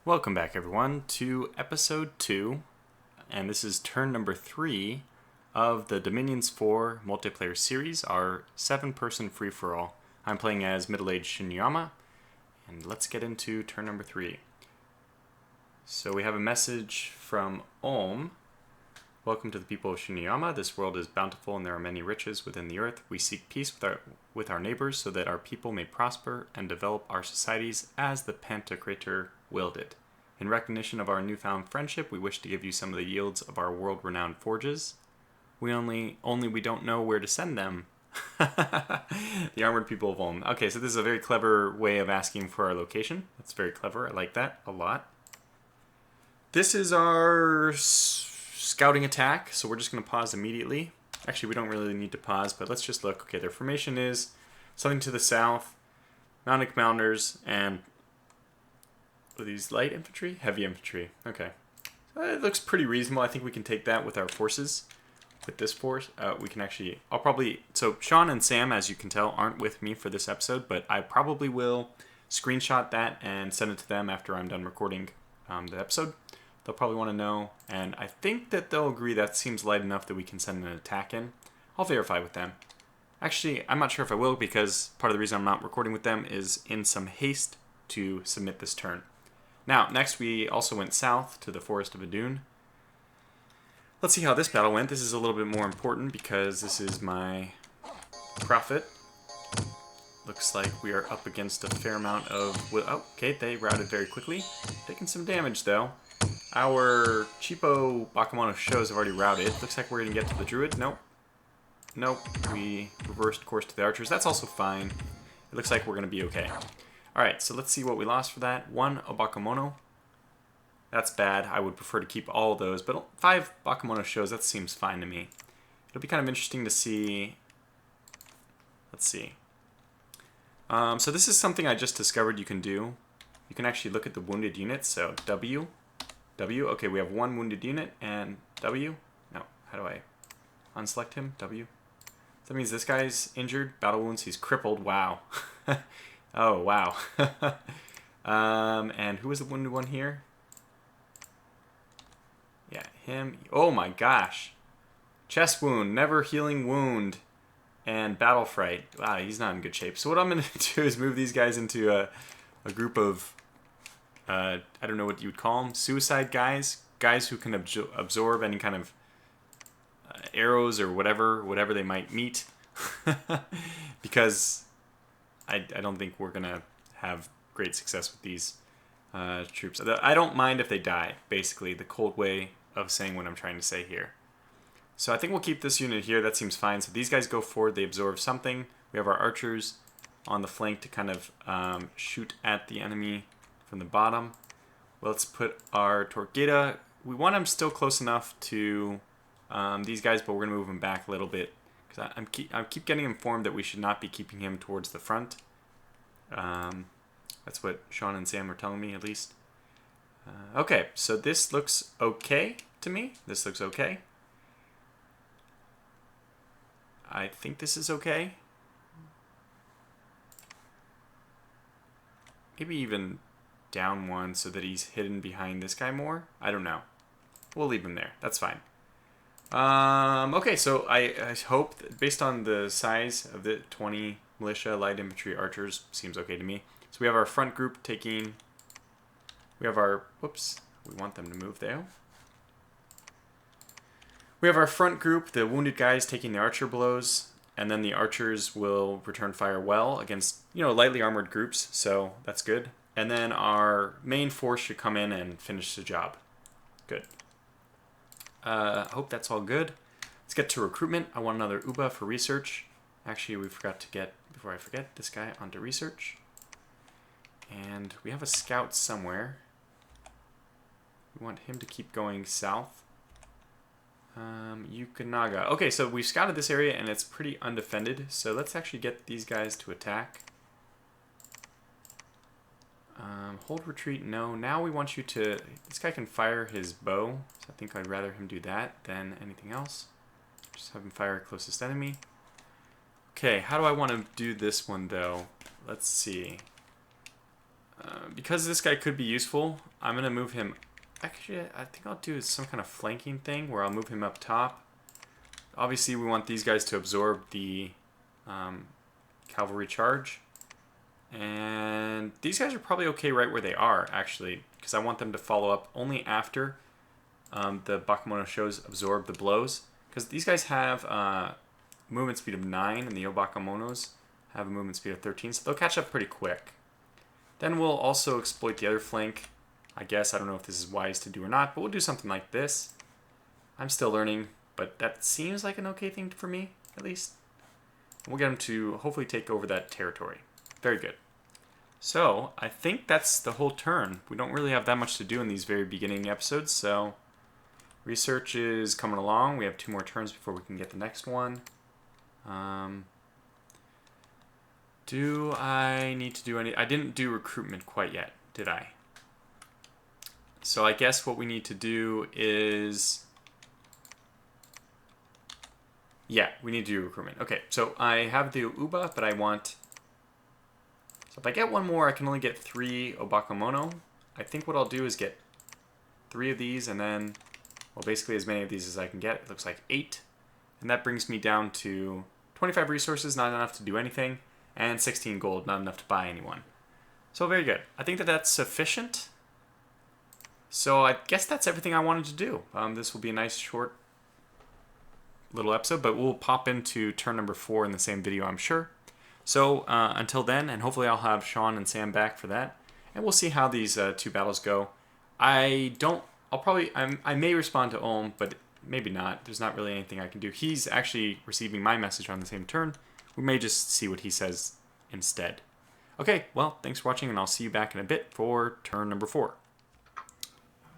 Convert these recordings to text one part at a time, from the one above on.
Welcome back, everyone, to episode 2, and this is turn number 3 of the Dominions 4 multiplayer series, our 7-person free-for-all. I'm playing as middle-aged Shinuyama, and let's get into turn number 3. So we have a message from Olm. Welcome to the people of Shinuyama. This world is bountiful and there are many riches within the earth. We seek peace with our neighbors so that our people may prosper and develop our societies as the Pantocrator willed it. In recognition of our newfound friendship, we wish to give you some of the yields of our world-renowned forges. We don't know where to send them. The armored people of Ulm. Okay, so this is a very clever way of asking for our location. That's very clever. I like that a lot. This is our scouting attack, so we're just going to pause immediately. Actually, we don't really need to pause, but let's just look. Okay, their formation is something to the south, mounted commanders, and are these light infantry? Heavy infantry. Okay. So it looks pretty reasonable. I think we can take that with our forces. With this force, we can actually... So Sean and Sam, as you can tell, aren't with me for this episode, but I probably will screenshot that and send it to them after I'm done recording the episode. They'll probably want to know, and I think that they'll agree that seems light enough that we can send an attack in. I'll verify with them. Actually, I'm not sure if I will, because part of the reason I'm not recording with them is in some haste to submit this turn. Now, next we also went south to the Forest of Adun. Let's see how this battle went. This is a little bit more important because this is my prophet. Looks like we are up against a fair amount of... Oh, okay, they routed very quickly. Taking some damage, though. Our cheapo Bakemono shows have already routed. Looks like we're going to get to the druid. Nope. Nope. We reversed course to the archers. That's also fine. It looks like we're going to be okay. Alright, so let's see what we lost for that. 1 Bakemono. That's bad. I would prefer to keep all of those, but 5 Bakemono shows, that seems fine to me. It'll be kind of interesting to see... Let's see. So this is something I just discovered you can do. You can actually look at the wounded units, so W. Okay, we have 1 wounded unit, and W. No, how do I unselect him? W. So that means this guy's injured. Battle wounds, he's crippled. Wow. Oh, wow. And who was the wounded one here? Yeah, him. Oh my gosh. Chest wound, never healing wound, and battle fright. Wow, he's not in good shape. So what I'm going to do is move these guys into a group of, I don't know what you would call them, suicide guys. Guys who can absorb any kind of arrows or whatever they might meet. Because... I don't think we're going to have great success with these troops. I don't mind if they die, basically, the cold way of saying what I'm trying to say here. So I think we'll keep this unit here. That seems fine. So these guys go forward. They absorb something. We have our archers on the flank to kind of shoot at the enemy from the bottom. Well, let's put our Torqueda. We want them still close enough to these guys, but we're going to move them back a little bit. I keep getting informed that we should not be keeping him towards the front. That's what Sean and Sam are telling me, at least. Okay, so this looks okay to me. This looks okay. I think this is okay. Maybe even down 1 so that he's hidden behind this guy more. I don't know. We'll leave him there. That's fine. Okay, so I hope that based on the size of the 20 militia, light infantry, archers, seems okay to me. So we have our front group taking, we have our, whoops, we want them to move there. We have our front group, the wounded guys taking the archer blows, and then the archers will return fire well against, lightly armored groups, so that's good. And then our main force should come in and finish the job. Good. I hope that's all good. Let's get to recruitment. I want another Uba for research. Actually, we forgot to get, before I forget, this guy onto research. And we have a scout somewhere. We want him to keep going south. Yukinaga. Okay, so we've scouted this area and it's pretty undefended. So let's actually get these guys to attack. Hold retreat, no. Now we want you to... This guy can fire his bow, so I think I'd rather him do that than anything else. Just have him fire closest enemy. Okay, how do I want to do this one, though? Let's see. Because this guy could be useful, I'm going to move him. Actually, I think I'll do some kind of flanking thing where I'll move him up top. Obviously, we want these guys to absorb the cavalry charge. And these guys are probably okay right where they are, actually, because I want them to follow up only after the Bakemono shows absorb the blows. Because these guys have movement speed of 9, and the Bakemonos have a movement speed of 13, so they'll catch up pretty quick. Then we'll also exploit the other flank. I guess, I don't know if this is wise to do or not, but we'll do something like this. I'm still learning, but that seems like an okay thing for me, at least. We'll get them to hopefully take over that territory. Very good. So, I think that's the whole turn. We don't really have that much to do in these very beginning episodes, so research is coming along. We have 2 more turns before we can get the next one. Do I need to do any... I didn't do recruitment quite yet, did I? So I guess what we need to do is... Yeah, we need to do recruitment. Okay, so I have the Uba, but I want... So if I get one more, I can only get 3 Bakemono. I think what I'll do is get 3 of these, and then... Well, basically as many of these as I can get. It looks like 8. And that brings me down to 25 resources, not enough to do anything. And 16 gold, not enough to buy anyone. So very good. I think that that's sufficient. So I guess that's everything I wanted to do. This will be a nice short little episode, but we'll pop into turn number 4 in the same video, I'm sure. So until then, and hopefully I'll have Sean and Sam back for that, and we'll see how these 2 battles go. I may respond to Ulm, but maybe not. There's not really anything I can do. He's actually receiving my message on the same turn. We may just see what he says instead. Okay, well, thanks for watching, and I'll see you back in a bit for turn number 4.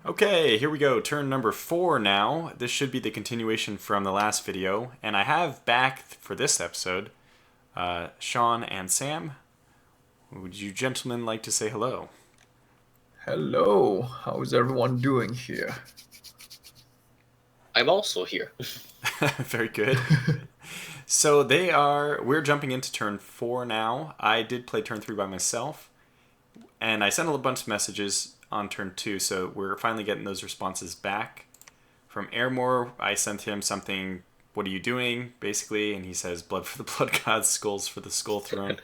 Okay, here we go. Turn number 4 now. This should be the continuation from the last video, and I have back for this episode Sean and Sam. Would you gentlemen like to say hello? Hello. How's everyone doing here? I'm also here. Very good. So we're jumping into turn 4 now. I did play turn 3 by myself, and I sent a bunch of messages on turn 2, so we're finally getting those responses back. From Airmore, I sent him something, what are you doing, basically, and he says, blood for the blood gods, skulls for the skull throne.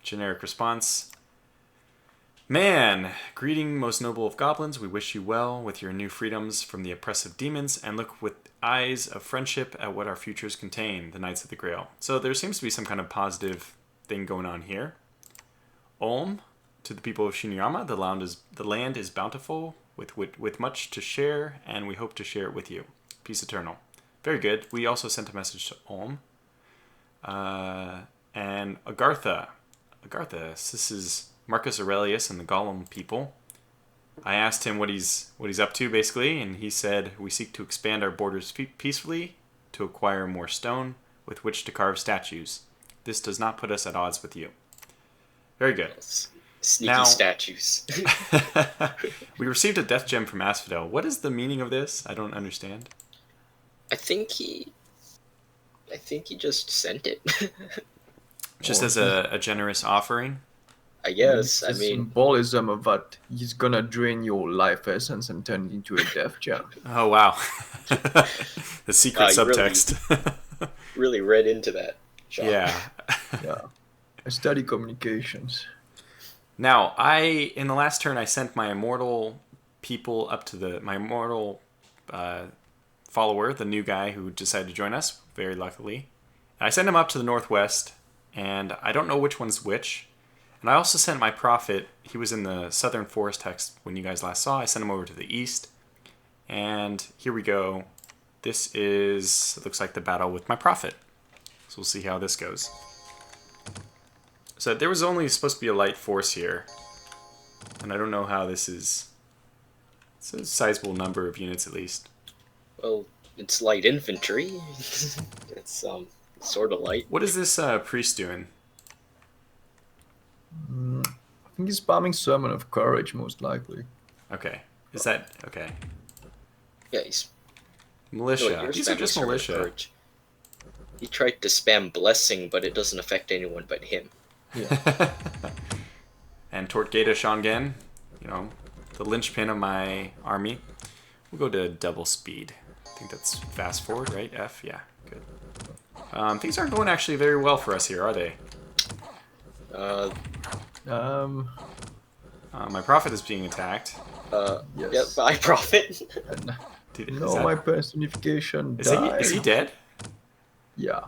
Generic response. Man, greeting most noble of goblins, we wish you well with your new freedoms from the oppressive demons, and look with eyes of friendship at what our futures contain, the Knights of the Grail. So there seems to be some kind of positive thing going on here. Ulm, to the people of Shinuyama, the land is bountiful, with much to share, and we hope to share it with you. Peace eternal. Very good. We also sent a message to Ulm. And Agartha, this is Marcus Aurelius and the Golem people. I asked him what he's up to, basically, and he said, we seek to expand our borders peacefully to acquire more stone with which to carve statues. This does not put us at odds with you. Very good. Sneaky statues. We received a death gem from Asphodel. What is the meaning of this? I don't understand. I think he just sent it. Just as a generous offering? I guess. It's symbolism of that he's gonna drain your life essence and turn it into a death gem. Oh, wow. The secret subtext. Really read into that, Sean. Yeah. Yeah. I study communications. Now, in the last turn, I sent my immortal people up to my immortal follower, the new guy who decided to join us, very luckily. I sent him up to the northwest, and I don't know which one's which. And I also sent my prophet, he was in the southern forest hex when you guys last saw. I sent him over to the east. And here we go. This looks like the battle with my prophet. So we'll see how this goes. So there was only supposed to be a light force here. And I don't know how this is. It's a sizable number of units at least. Well, it's light infantry. It's sort of light. What is this priest doing? I think he's spamming Sermon of Courage, most likely. Okay. Is that... Okay. Yeah, he's... Militia. No, These are just militia. He tried to spam Blessing, but it doesn't affect anyone but him. Yeah. and Tortgata Shongen, you know, the linchpin of my army. We'll go to double speed. I think that's fast forward, right? F, yeah, good. Things aren't going actually very well for us here, are they? My prophet is being attacked. Yes. Yep, I profit. Dude, No, my personification died. Is he dead? Yeah.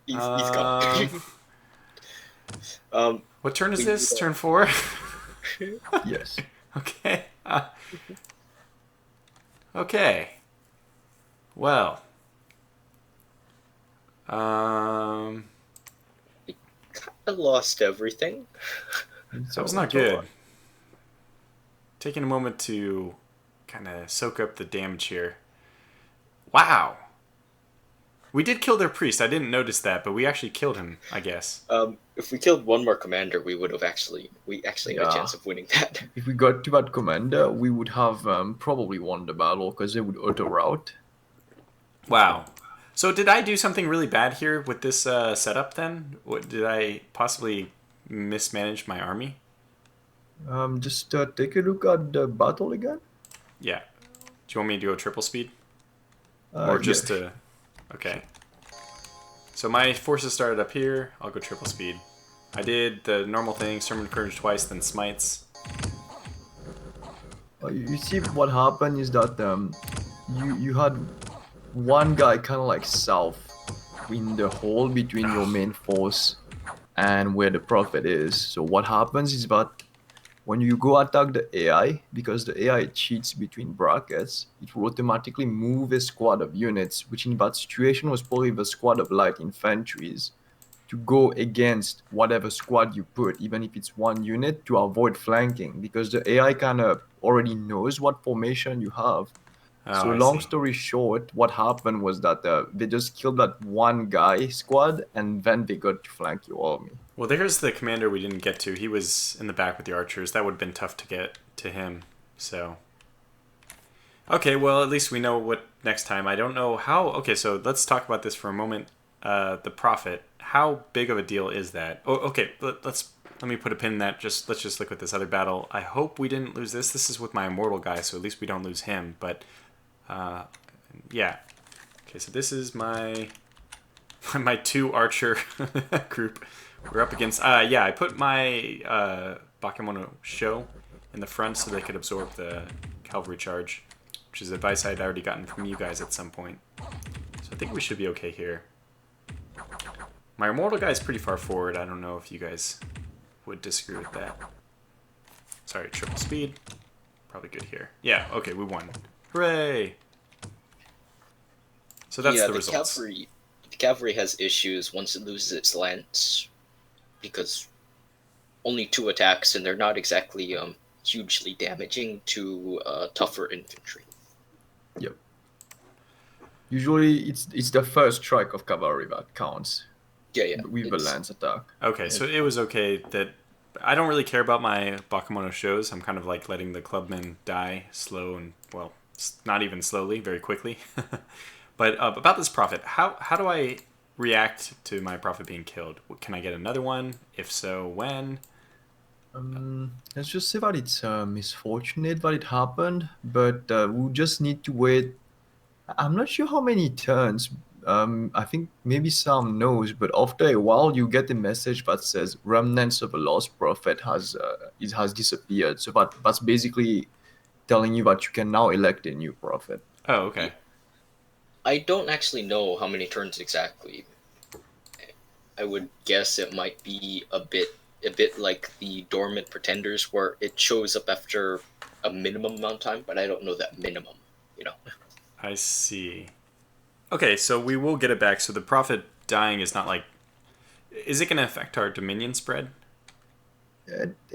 He's gone. What turn is this? Turn 4? Yes. Okay. Okay. Well. I lost everything. That was not good. Taking a moment to kind of soak up the damage here. Wow. We did kill their priest. I didn't notice that, but we actually killed him, I guess. If we killed one more commander, we would have actually had a chance of winning that. If we got to that commander, we would have probably won the battle because they would auto route. Wow. So did I do something really bad here with this setup then? What, did I possibly mismanage my army? Just take a look at the battle again. Yeah. Do you want me to go triple speed? Or just yeah. to... Okay. So my forces started up here. I'll go triple speed. I did the normal thing, Sermon of Courage twice, then Smites. You see, what happened is that you had one guy kind of like south in the hole between your main force and where the prophet is. So what happens is that when you go attack the AI, because the AI cheats between brackets, it will automatically move a squad of units, which in that situation was probably the squad of light infantries, to go against whatever squad you put, even if it's one unit, to avoid flanking, because the AI kind of already knows what formation you have. Oh, So I long see. story short, what happened was that they just killed that one guy squad, and then they got to flank your army. Well, there's the commander we didn't get to. He was in the back with the archers. That would have been tough to get to him. So, okay, well, at least we know what next time. I don't know how... Okay, so let's talk about this for a moment. The prophet. How big of a deal is that? Oh, okay, let me put a pin in that. Let's just look at this other battle. I hope we didn't lose this. This is with my immortal guy, so at least we don't lose him. But, yeah. Okay, so this is my 2 archer group. We're up against... yeah, I put my Bakemono show in the front so they could absorb the cavalry charge, which is advice I'd already gotten from you guys at some point. So I think we should be okay here. My immortal guy is pretty far forward. I don't know if you guys would disagree with that. Sorry, triple speed. Probably good here. Yeah, okay, we won. Hooray! So that's the results. The cavalry has issues once it loses its lance, because only 2 attacks, and they're not exactly hugely damaging to tougher infantry. Yep. Usually, it's the first strike of cavalry that counts. Yeah. With the lance attack. Okay, so it was okay that... I don't really care about my Bakemono shows. I'm kind of like letting the clubmen die slow and, well, not even slowly, very quickly. But about this prophet, how do I react to my prophet being killed? Can I get another one? If so, when? Let's just say that it's misfortunate that it happened, but we'll just need to wait. I'm not sure how many turns. I think maybe Sam knows, but after a while, you get a message that says remnants of a lost prophet has disappeared. So that's basically telling you that you can now elect a new prophet. Oh, okay. I don't actually know how many turns exactly. I would guess it might be a bit like the dormant pretenders, where it shows up after a minimum amount of time, but I don't know that minimum, you know. I see. Okay, so we will get it back. So the prophet dying is not like... Is it going to affect our dominion spread?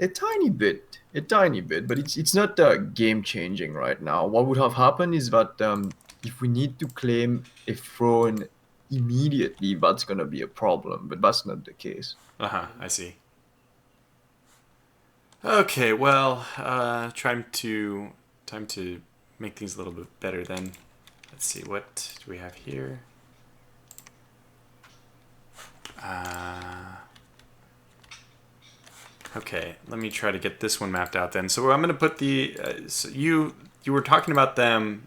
A tiny bit, but it's not game changing right now. What would have happened is that if we need to claim a throne immediately, that's gonna be a problem. But that's not the case. I see. Okay, well, time to make things a little bit better then. Let's see, what do we have here? Okay, let me try to get this one mapped out then. So I'm going to put the... so you were talking about the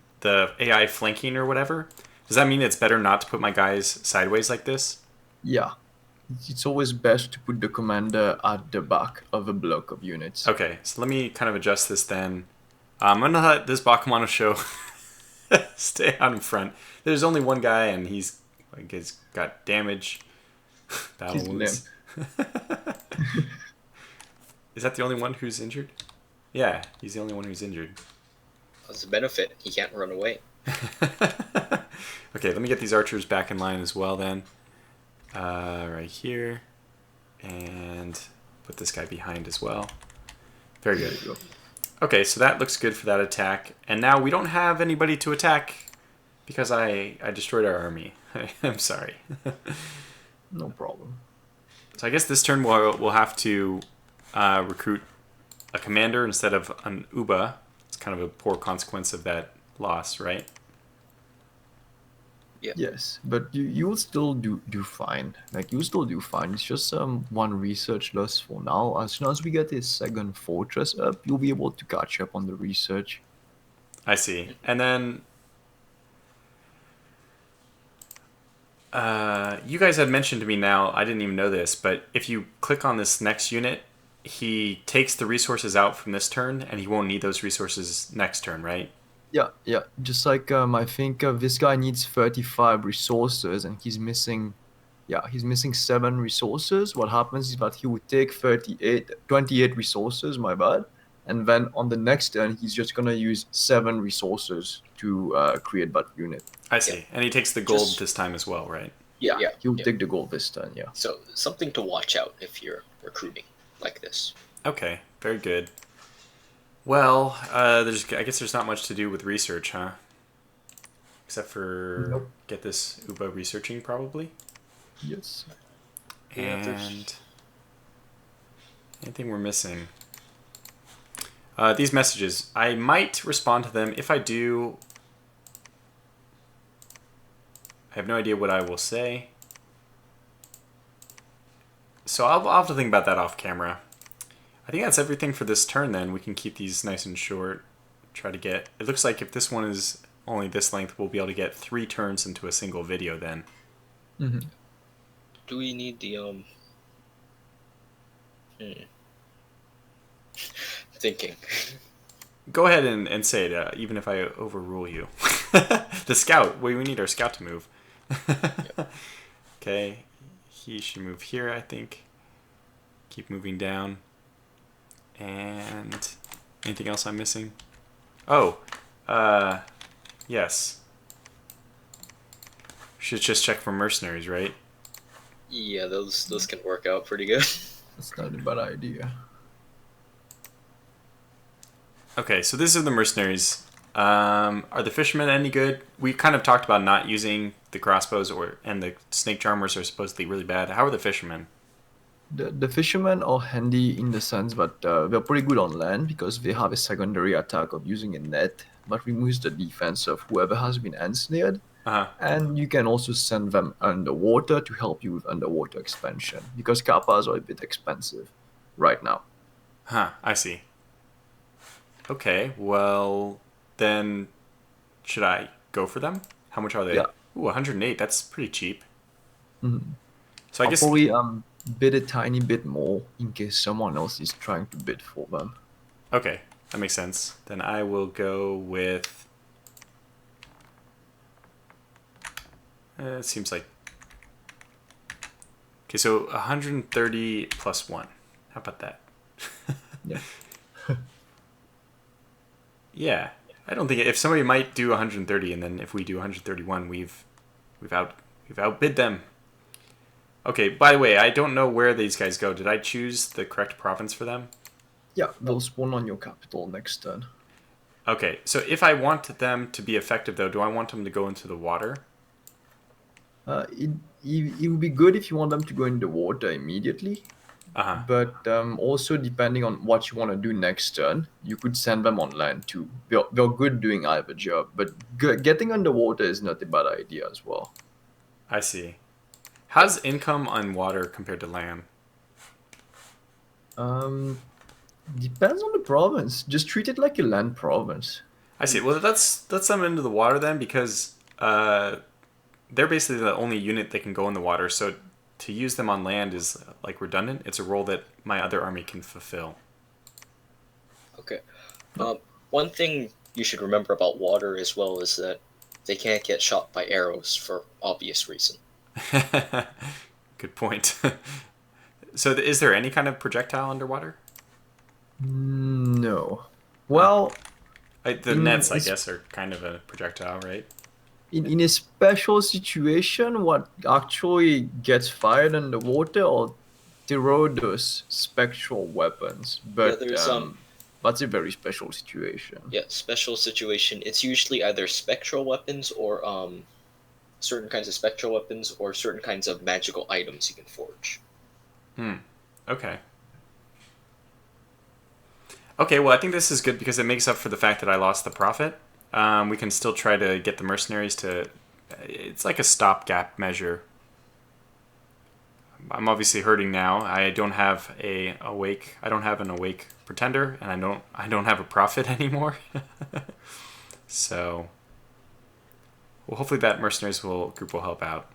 AI flanking or whatever. Does that mean it's better not to put my guys sideways like this? Yeah, it's always best to put the commander at the back of a block of units. Okay, so let me kind of adjust this then. I'm going to let this Bakemono show stay out in front. There's only one guy and he's got damage. Battle He's wounds. Is that the only one who's injured? Yeah, he's the only one who's injured. That's a benefit. He can't run away. Okay, let me get these archers back in line as well then. Right here. And put this guy behind as well. Very good. Okay, so that looks good for that attack. And now we don't have anybody to attack because I destroyed our army. I'm sorry. No problem. So I guess this turn we'll have to recruit a commander instead of an Uba. It's kind of a poor consequence of that loss, right? Yeah. Yes, but you will still do fine. Like you still do fine. It's just one research loss for now. As soon as we get this second fortress up, you'll be able to catch up on the research. I see. And then you guys had mentioned to me now, I didn't even know this, but if you click on this next unit, he takes the resources out from this turn and he won't need those resources next turn, right? Yeah. Just like I think this guy needs 35 resources and he's missing 7 resources. What happens is that he would take 28 resources, my bad, and then on the next turn he's just gonna use 7 resources to create that unit. I see. Yeah. And he takes the gold this time as well, right? Yeah, Yeah, he'll yeah. take the gold this turn. Yeah. So something to watch out if you're recruiting like this. Okay, very good. Well, I guess there's not much to do with research, huh? Except for Nope. get this Uba researching, probably. Yes. Yeah, And anything we're missing? These messages. I might respond to them. If I do, I have no idea what I will say. So I'll have to think about that off camera. I think that's everything for this turn then. We can keep these nice and short. Try to get... It looks like if this one is only this length, we'll be able to get 3 turns into a single video then. Mm-hmm. Do we need the Thinking. Go ahead and say it, even if I overrule you. The scout. We need our scout to move. Okay. He should move here, I think. Keep moving down. And anything else I'm missing? Oh, yes. Should just check for mercenaries, right? Yeah, those can work out pretty good. That's not a bad idea. Okay, so these are the mercenaries. Are the fishermen any good? We kind of talked about not using the crossbows and the snake charmers are supposedly really bad. How are the fishermen? The fishermen are handy in the sense that they're pretty good on land because they have a secondary attack of using a net that removes the defense of whoever has been ensnared. Uh-huh. And you can also send them underwater to help you with underwater expansion because kappas are a bit expensive right now. Huh, I see. Okay, well, then should I go for them? How much are they? Yeah. Ooh, 108. That's pretty cheap. Mm-hmm. So I guess... I'll probably bid a tiny bit more in case someone else is trying to bid for them. Okay, that makes sense. Then I will go with... it seems like... Okay, so 130 plus 1. How about that? Yeah. Yeah. I don't think... If somebody might do 130, and then if we do 131, we've outbid them. Okay, by the way, I don't know where these guys go. Did I choose the correct province for them? Yeah, they'll spawn on your capital next turn. Okay, so if I want them to be effective, though, do I want them to go into the water? It would be good if you want them to go in the water immediately. Uh-huh. But also, depending on what you want to do next turn, you could send them on land too. They're good doing either job, but getting underwater is not a bad idea as well. I see. How's income on water compared to land? Depends on the province. Just treat it like a land province. I see. Well, let's send them into the water then, because they're basically the only unit that can go in the water. So to use them on land is like redundant. It's a role that my other army can fulfill. Okay. One thing you should remember about water as well is that they can't get shot by arrows for obvious reason. Good point. So is there any kind of projectile underwater? No. Well, The in nets, I is- guess, are kind of a projectile, right? in a special situation, what actually gets fired underwater are those spectral weapons. Yeah, But there's that's a very special situation. yeah, special situation. It's usually either spectral weapons or certain kinds of spectral weapons or certain kinds of magical items you can forge. Okay. Okay, well, I think this is good because it makes up for the fact that I lost the prophet. We can still try to get the mercenaries to... It's like a stopgap measure. I'm obviously hurting now. I don't have an awake pretender, and I don't have a prophet anymore. So, well, hopefully that mercenaries group will help out.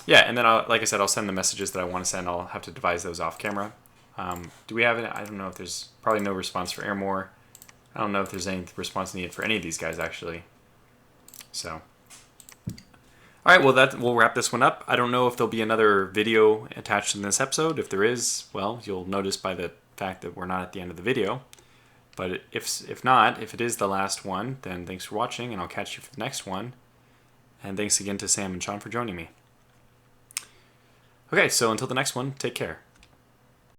Yeah, and then like I said, I'll send the messages that I want to send. I'll have to devise those off camera. Do we have it? I don't know if there's probably no response for Airmore. I don't know if there's any response needed for any of these guys actually. So, all right, well we'll wrap this one up. I don't know if there'll be another video attached in this episode. If there is, well, you'll notice by the fact that we're not at the end of the video. But if not, if it is the last one, then thanks for watching, and I'll catch you for the next one. And thanks again to Sam and Sean for joining me. Okay, so until the next one, take care.